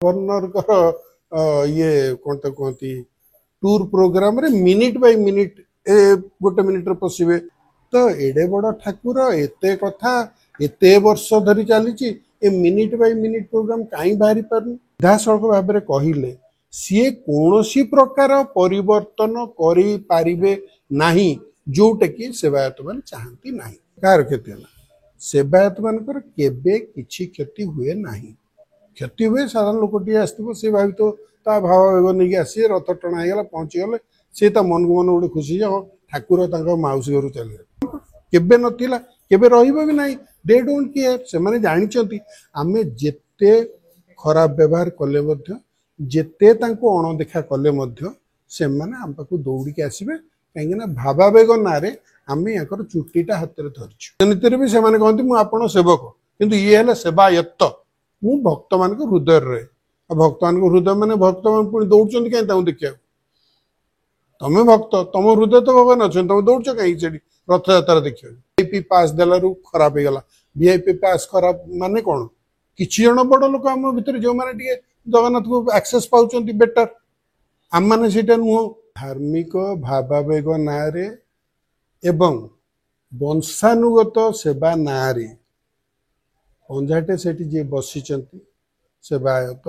governor ये कौन तो कहती टूर प्रोग्राम रे मिनिट बाय मिनिट गोटे मिनिट रे पशिबे तो एडे बड़ ठाकुर एते कथा एते वर्ष धरी चली ए मिनिट बाय मिनिट प्रोग्राम कहीं बाहरी पारनी सीधासख भाव में कहले सी कौन प्रकार परिवर्तन करें नहीं जोटा कि सेवायत मान चाहती ना कार क्षति है सेवायत मानकर केबे किछि क्षति हुए नहीं क्षति हुए साधारण लोकटी आसो सी भाव तो ता भाव नहीं आसी रथ टणा होगा पहुँची गले सी मन को मन गोटे खुशी जे ठाकुर मौसी घर चलिए केबे नथिला केबे रहिबो भी नहीं दे डोंट केयर से माने जानिचंती आमे जेते खराब व्यवहार कले मध्य जेते तांको अणदेखा कले मध्य से माने आम पाखु दौड़ी के आसीबे कहीं ना भावावेग नारे आमे याकर चुट्टीटा हाथ रे धरछु राजनीति भी से माने कहंती मु आपण सेवक किंतु ये हला सेवायत्त मु भक्त मान को हृदय रे भक्त मान को हृदय माने भक्त मान पुनी दौड़चंती कहीं ताऊ देखिया तमे भक्त तम हृदय तो भगवान अछन तम दौड़छ कहीं सेठी रथ यात्रा देखियो वीआईपी पास देलारू खराब हो गला वीआईपी पास खराब माने कोन किछि जण बड़ लोक हम भितर जो माने टिके जगन्नाथ को एक्सेस पाउचंती बेटर आम माने सेटा नुह धार्मिक भावावेग नारे एवं वंशानुगत सेवा नारे पंजाटे सेठी जे बसिचंती सेवायत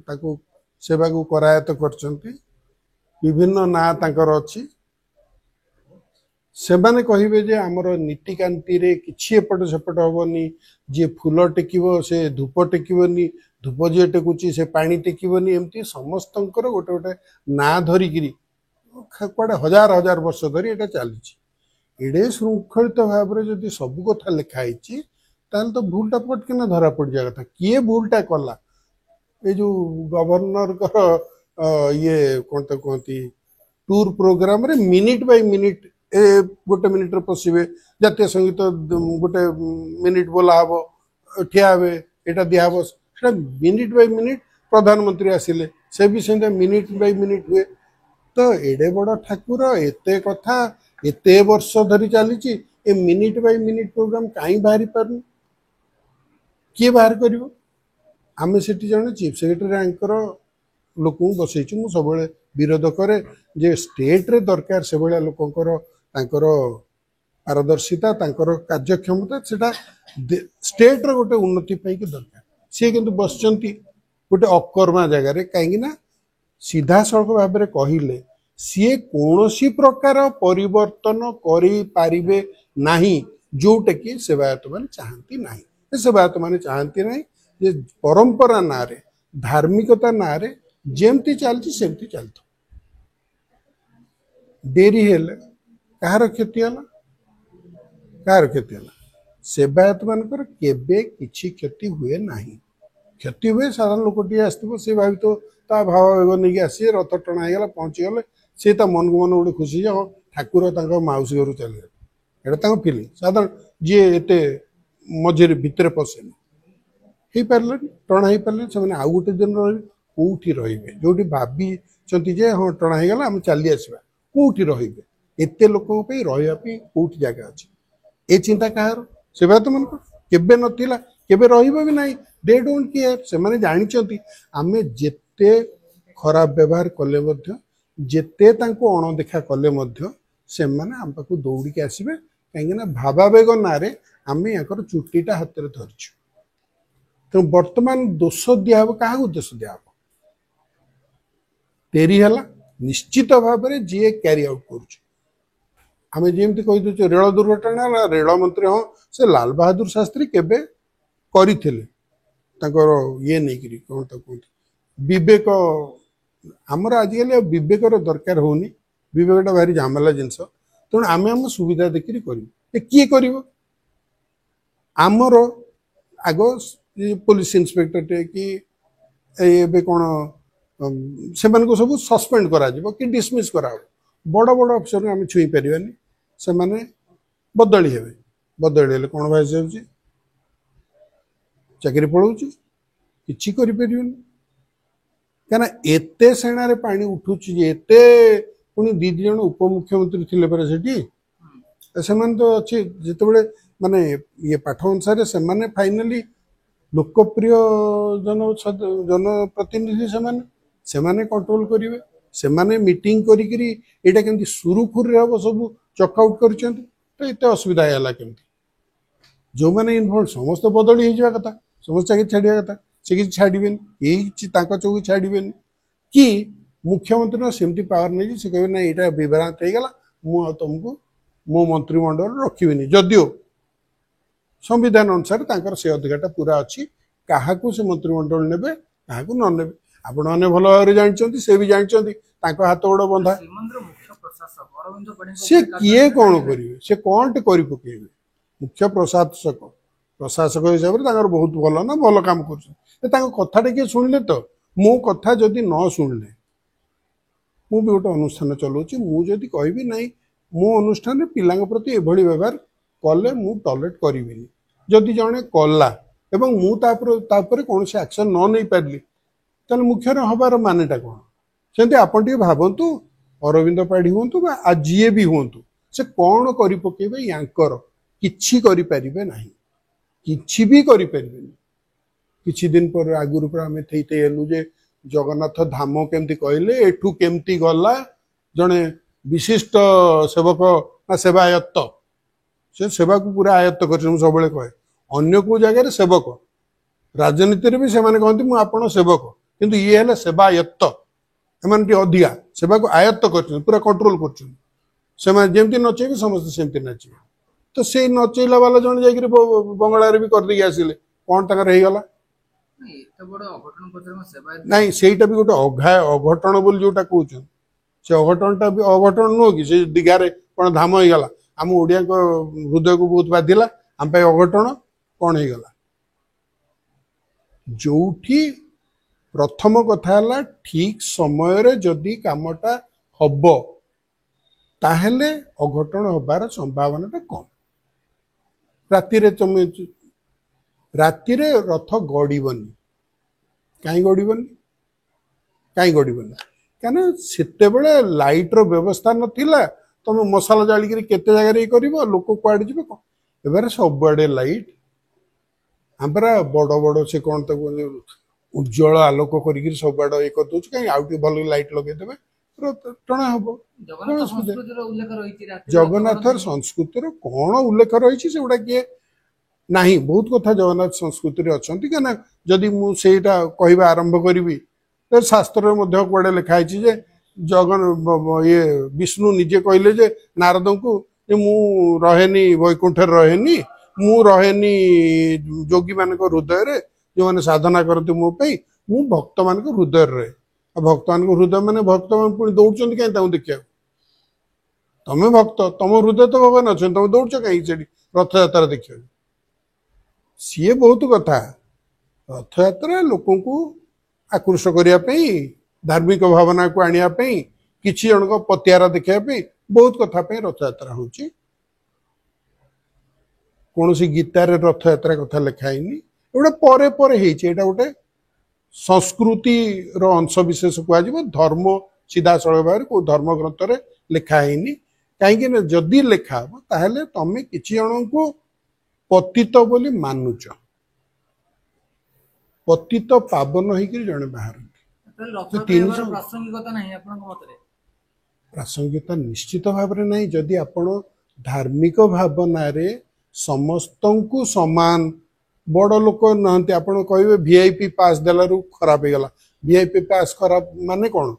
ताको सेवा को करायत करचंती विभिन्न ना तांकर अछि सेमाने कहिबे जे हमर नीतिकांति रे किछि एपट सेपट होबनी जे फूल टेकिबो से धूप टेकिबोनी धूप जे टेकुची से पानी टेकिबोनी एमती समस्तंकर गोटे गोटे ना धरिकिरी कड़े हजार हजार वर्ष धरी एटा चली एडे श्रृंखलित भाव में जदि सब कथा लिखाई ताल तो भूलटा पटकिना धरा पड़ जाए कथा किए भूलटा कला ये जो गवर्नर ये कौन तो कहती टूर प्रोग्राम रे मिनिट बाय मिनिट गोटे मिनिट रे पशिबे जातीय संगीत गोटे मिनिट बोला हबो ठिया हे एटा दिया हबो सेटा मिनिट बाय मिनिट प्रधानमंत्री आसिले से भी सेंदा मिनिट बाय मिनिट हुए तो एडे बड़ ठाकुर एते कथा एते वर्ष धरी चली ए मिनिट बाय मिनिट प्रोग्राम कहीं बाहरी पारनी किए बाहर करिवो आमे सेठी जने चीफ सेक्रेटरी रैंकर लोक बसई मु सब विरोध करे जे स्टेट रे दरकार से भाया लोकंकर तांकर पारदर्शिता तांकर कार्यक्षमता सेटा स्टेट रे गोटे उन्नति पाई के दरकार सी किंतु बसचंती गोटे अकर्मा जगह रे कहीं ना सीधा सड़क भाव में कहले सी कौन प्रकार परिवर्तन करें नहीं जोटा कि सेवायत मान चाहती ना सेवायत मान चाहती ना जे परंपरा ना रे धार्मिकता ना रे जेमती चलती सेमती चलता डेरी हेले कहार क्षति है कहार क्षति है सेवायत मानकर केबे किछि क्षति हुए नहीं क्षति हुए साधारण लोकटी आसो सी भाव तो ता भाव नहीं आसी रथ टणा होगा पहुँची गले सी मन को मन गोटे खुशी जे ठाकुर मौसी घर चलिए एटा फिलिंग साधारण जी एते मझे भितर पशेनि हो पारे टणा हो पारे से आउ गोटे दिन कौटी रे जो भावी जे हाँ टणा होगा आम चली आसवा कौटी रे एत लोक रही कौटी जगह अच्छी ए चिंता कहार सेवायत मन केबे नथिला केबे रहिबो भी नहीं दे डोंट केयर से माने जानिचंती आमे जेते खराब व्यवहार कले मध्य जेते तांको अणदेखा कले मध्य से माने आम पाखु दौड़ी के आसीबे कहीं ना भावावेग नारे आमे याकर चुट्टीटा हाथ रे धरछु तो वर्तमान दोष दिया क्या दोष दिया डेरी है निश्चित भाव में जी क्यारी आउट करें जमी कहीदे रेल दुर्घटना रेल मंत्री हाँ से लाल बहादुर शास्त्री केबे करते ये नहीं कौन तो कहते विवेक आमर आजिकल विवेकर दरकार होनी विवेकटा भारी झमेला जिनस तेणु आम आम सुविधा देखिए कर किए कर आमर आग पुलिस इन्स्पेक्टर टे कि ए कौन से सब सस्पेंड करा कि डिसमिस करा बड़ बड़ अफिसर आम छुई पारानी से माने बदली हे बदली हेले कौन भाई जाऊँगी चाकरी पलाऊँ कि क्या एते सेणारे पानी उठुची एते पुणी दीदी जन उपमुख्यमंत्री थिले परे सेठी से तो अच्छे जिते माने ये पाठ अनुसार से माने फाइनली लोकप्रिय जन जनप्रतिनिधि सेमाने कंट्रोल करेंगे सेमाने मीटिंग करी एटा केमती सुरुखुरी हम सब चकआउट कर तो ये असुविधा है केमती जो मैंने इनवॉल्व समस्त बदली हो कथा समस्त चाकरी छाड़ा कथा से किसी छाड़े यही चौकी छाड़े कि मुख्यमंत्री सेमती पावर नहीं से कहे ना यहाँ विभ्रांत हो गला मुझे तुमको मो मंत्रिमंडल रखी जदियो संविधान अनुसार से अधिकार पूरा अच्छी क्या से मंत्रिमंडल ने क्या न ने आपण मैंने भल भाव जानते से भी जानते हाथ गोड़ बंधा सी किए कौन करेंगे से कौन टे कर पकेबे मुख्य प्रशासक हिसाब से बहुत भल ना भल काम कर कथा किए शुणिले तो मो कथा जदि न शुणिले मु भी गोटे अनुष्ठान चलाऊँगी मुझे कहबी ना मो अनुष्ठान पिला प्रति एभली व्यवहार कले मु टॉलरेट करी जदि जड़े कला एवं मुझे कौन से एक्शन न नहीं पारि तेल मुख्य हबार मानेटा कौन सेमती आपन भावतु अरविंद पाढ़ी हूँ जी भी हूँ से कौन कर पकेबे यांकर किछि करि परिबे नाही किछि भी करि परिबेनी किछि दिन पर आगुरु पर आमे थैते हेलु जे जगन्नाथ धाम केमती कहले एठू केमती गला जने विशिष्ट सेवक ना सेवायत्त से सेवा को पूरा आयत्त कर सब कहे अन्य को जगह सेवक राजनीति भी से कहते मुझे आपण सेवक किंतु ये है सेवायत्त एम अधिका सेवा को आयत्त कर पूरा कंट्रोल करमती नचेबे समस्त सेमती नाचे तो से नचेला वाला जन जा बंगलार भी करदे आसिले कौन तक गला नहीं सेटा भी गोटे अघटन बोली जोटा कहते से अघटनटा भी अघटन नुह कि से दिघारे कौन धाम हो गला आम ओडिया हृदय को बहुत बाधिला आम अघटन कौन हो गला जोठी प्रथम कथा है ठीक समय जदि कामटा हब ताहेले अघटन हबार संभावना कम राति रथ गड़बनी कहीं गड़बनी कहीं गड़बनी क्या से लाइट रो व्यवस्था नाला तुम मसाला जाली केते जगह कर लोक कुआड़े जी एबार सबुआड़े लाइट आमरा बड़ बड़ से कौन तक उज्जवल आलोक कर सबुआड़ ये कर कहीं आउ भल लाइट लगेदेवे टଣା हम जगन्नाथ संस्कृतिर कौन उल्लेख रही से गुड़ा किए ना बहुत कथा जगन्नाथ संस्कृति अच्छा क्या जदि मुझे कह आरंभ करी तो शास्त्र कड़े लिखाई जे जगन ये विष्णु निजे कहले जे नारद को मु रहेनी वैकुंठ रहेनी मु रहेनी जोगी मान हृदय जो मैंने साधना करते मो मु भक्त मान हृदय रहे भक्त मान हृदय मैंने भक्त मान पुणी दौड़ कहीं देखा तमें भक्त तुम हृदय तो भगवान अच्छा तुम दौड़ कहीं रथ यात्रा देखा सी बहुत कथा रथ यात्रा लोक आकृष्ट करने धार्मिक भावना को आने किसी जन पतियारा देखापी बहुत कथा रथ यात्रा हो कौन सी गीतार रथ यात्रा कथा लिखाई गोटे परे परे गोटे संस्कृति रो अंश विशेष कह धर्म सीधा सड़क भाव को धर्म ग्रंथ रे लिखाई कहीं जदि लिखा ताहले तमें किसी जन को पतित बोली मानुच पतित पावन होकर जड़े बाहर प्रासंगिकता निश्चित भाव में नहीं जदि आपण धार्मिक भावना रे समस्त को समान बड़ लोक नहंती आपण कहे वीआईपी पास देलू खराब हो गला वीआईपी पास खराब माने कौन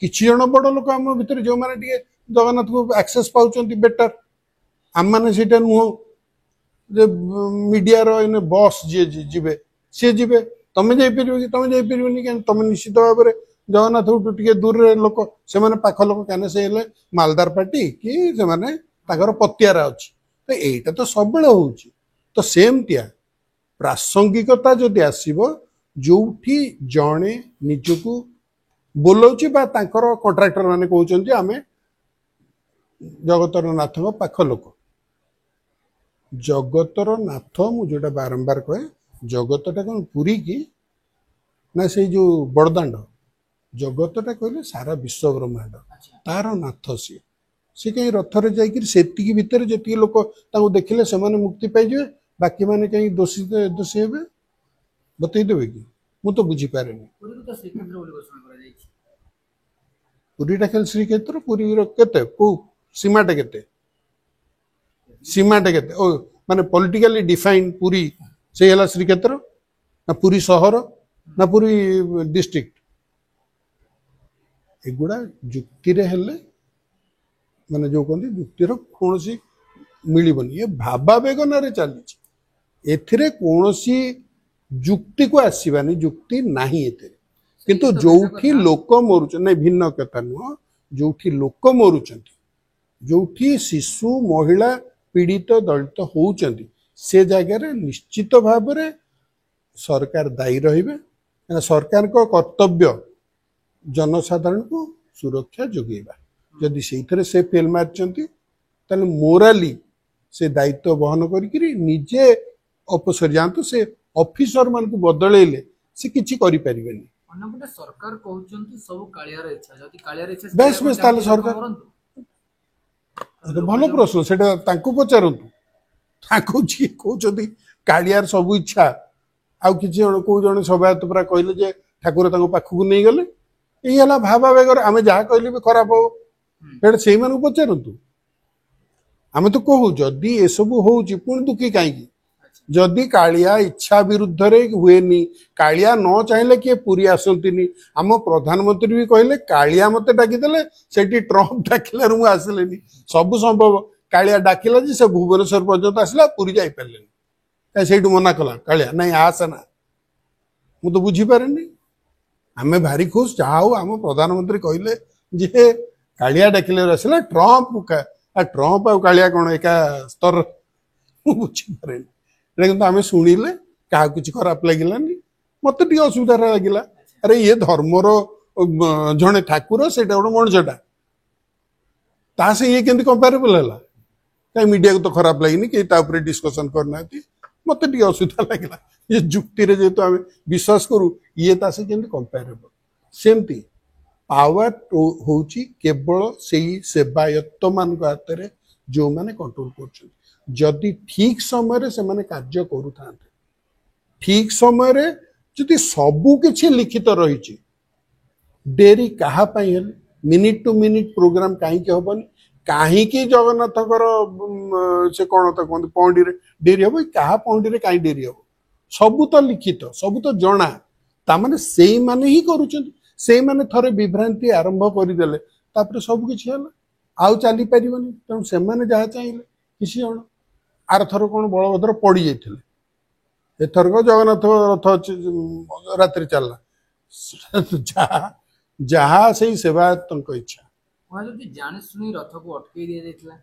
किछि जन बड़ लोक आम भितर जो माने जगन्नाथ को एक्सेस पाउचंती बेटर आम मैंने से नुह जे मीडिया रो इन बॉस जी जीवे सी जीवे तमें जापर कि तुम जापर क्या तुम निश्चित भाव में जगन्नाथ टे दूर लोक से पाख लोक क्या से मालदार पार्टी कि से पतियारा अच्छी तो यहीटा तो सब हो तो सेमतिया प्रासंगिकता जदि आसब जो जड़े निजको बोलाऊँ कंट्राक्टर मैंने कहते आम जगतर नाथ पाख लोक जगतर नाथ मुझे बारंबार कहे जगतटा कौन पुरी की ना से जो बड़दाण्ड जगतटा कहले सारा विश्व ब्रह्मांड तार नाथ सी कहीं रथरे जाती भितर जी लोक देखिले से मुक्ति पाइबे बाकी मैंने कहीं दोषी हे बतईदेवे कि मु तो बुझीपारे पुरीटा खेल श्रीक्षेत्र पुरी केते को सीमाटे केते सीमाटे केते ओ माने पॉलिटिकली डिफाइन पुरी से हला श्रीक्षेत्र ना पुरी शहर ना पुरी डिस्ट्रिक्ट एगुड़ा जुक्ति रे हेले माने जो कहते जुक्तिर कौन मिलबनी ये भावावेगन रे चली एथिरे कौनसी जुक्ति को आसवानी जुक्ति नहीं एथिरे किंतु जोठी लोक मरुच नहीं भिन्न कथा नुह जोठी लोक मरुचंती जोठी शिशु महिला पीड़ित दलित होउचंती से जगह निश्चित भाव में सरकार दायी रहिबे सरकार को कर्तव्य जनसाधारण को सुरक्षा जोगेबा जदि से से फेल मारचंती ताले मोराली से दायित्व बहन करी निजे अफसर जातु से ऑफिसर मान को बदलेले से किछि करि परिबेनी अन्नपटे सरकार कहउचंती सब कालियार इच्छा जदि कालियार इच्छा बेस बेस ताले सरकार भलो प्रश्न सेटा तांको पचारंतु तांको जी कहउचंती कालियार सब इच्छा आउ किछि जण को जण सभायत परा कहले जे ठाकुर तांको पाखु नै गेले एई हला भाबा बेगर आमे जा कहले भी खराब हो एटा सेई मान को पचारंतु आमे तो कहू जदि ए सब होउची पुणी दुखी काईकी जदि कालिया इच्छा विरुद्ध रे हुएनी कालिया न चाहिले कि पूरी आसंतिनी आम प्रधानमंत्री भी कहले कालिया मते डाकी देले सेठी ट्रम्प डाकिला रु आसलेनी सब संभव कालिया डाकिला जे से भुवनेश्वर पर्यंत आसला पूरी जाई परलेनी काई सेठु मना कला कालिया नहीं आसना मु तो बुझी पारेनी आमे भारी खुश जाओ आम प्रधानमंत्री कहले जे कालिया डाकिले आसला ट्रम्प आ कालिया कोन एका स्तर मु बुझी पारेनी किंतु आम शुणिले क्या कुछ खराब लगिलानी मत टी असुविधा लगिला अरे ये धर्मर जड़े ठाकुर से गोटे मनुष्यटा ता से ये केमती कंपेरेबल है कहीं मीडिया को तो खराब लगी कि डिस्कसन करना मत टी असुविधा लगिला ये जुक्ति रे जेहेतु आम विश्वास करू ये ता से केमती कंपेरेबल सेमती पावर होची केवल से सेवायत मान हाथ में जो मैंने कंट्रोल कर जदि ठीक समय से माने कार्य करू थांते ठीक समय रे जदि सबु किछि लिखित रही डेरी कहा पाई हेले मिनिट टू मिनिट प्रोग्राम कहीं हबनी कहीं जगन्नाथ से कौन तो कहते पौंडी रे डेरी हम क्या पौंडी रे कहीं डेरी हम सबू तो लिखित सबू तो जना तामाने सेई माने ही करूछन सेई माने थरे विभ्रांति आरंभ करदेले तापर सब किछि होला आउ चली परिबनी तेणु से माने जहाँ चाहिए किसी जण आर थर कौन बलभद्र पड़ी जाते एथरक जगन्नाथ रथ रात्रि चलला जहा से सेवायत इच्छा जाने शुणी रथ को अटकई दिया